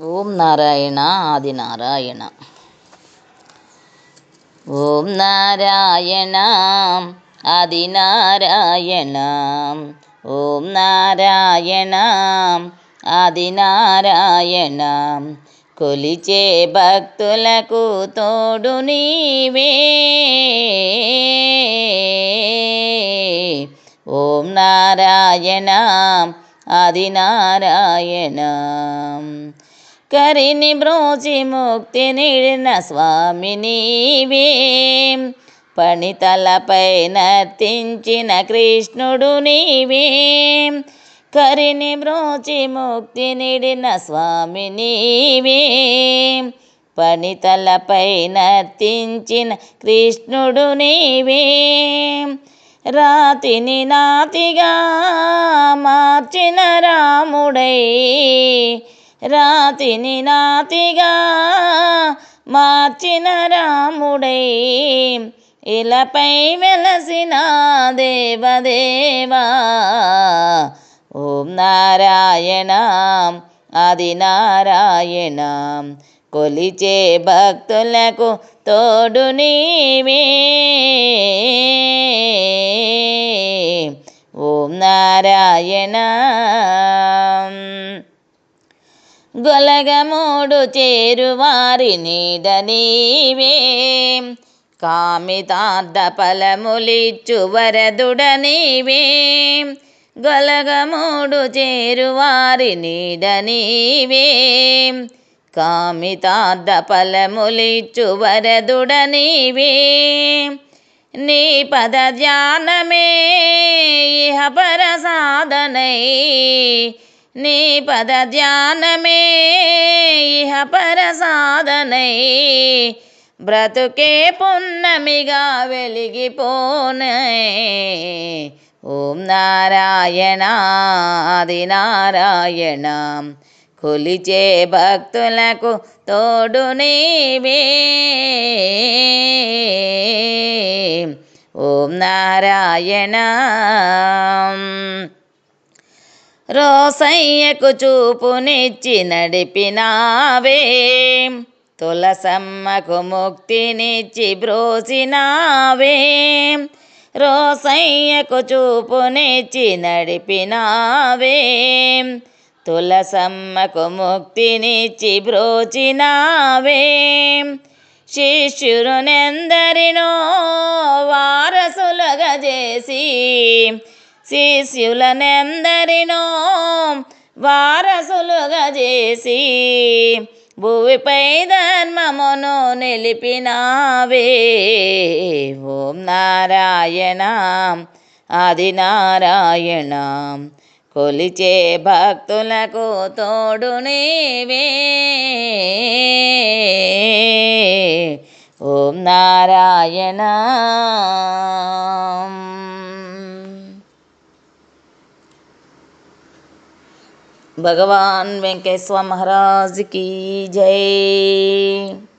ఓం నారాయణ ఆది నారాయణ. ఓం నారాయణ ఆది నారాయణ. ఓం నారాయణ ఆది నారాయణ. కొలిచే భక్తులకు తోడు నీవే. ఓం నారాయణ ఆది నారాయణ. కరిని బ్రోచి ముక్తి నీడిన స్వామి నీవే. పణితలపై నర్తించిన కృష్ణుడు నీవే. కరిని బ్రోచి ముక్తి నీడిన స్వామి నీవే. పణితలపై నర్తించిన కృష్ణుడు నీవే. రాతిని నాతిగా మార్చిన రాముడై. రాతిని నాతిగా మార్చిన రాముడై. ఇలపై వెలసిన దేవదేవా. ఓం నారాయణ ఆది నారాయణ. కొలిచే భక్తులకు తోడు నీవే. ఓం నారాయణ. గొలగమూడు చేరువారి నీడ నీవే. కామితార్థ ఫలములిచ్చు వరదుడ నీవే. గొలగమూడు చేరువారి నీడ నీవే. కామితార్థ ఫలములిచ్చు వరదుడ నీవే. నీ పద ధ్యానమే ఇహ పర సాధనై. నీ పద ధ్యానమే ఇహ పర సాధనై. బ్రతుకే పున్నమిగా వెలిగిపోనే. ఓం నారాయణ ఆది నారాయణ. కొలిచే భక్తులకు తోడు నీవే. ఓం నారాయణ. రోసయ్యకు చూపునిచ్చి నడిపినావే. తులసమ్మకు ముక్తినిచ్చి బ్రోసినావే. రోసయ్యకు చూపునిచ్చి నడిపినావే. తులసమ్మకు ముక్తినిచ్చి బ్రోచినావే. శిష్యులనెందరినో వారసులుగా చేసి. శిష్యులనెందరినో వారసులుగా చేసి. భూమిపై ధర్మమును నిలిపినావే. ఓం నారాయణ ఆది నారాయణ. కొలిచే భక్తులకు తోడు నీవే. ఓం నారాయణ. भगवान वेंकटेश्वर महाराज की जय।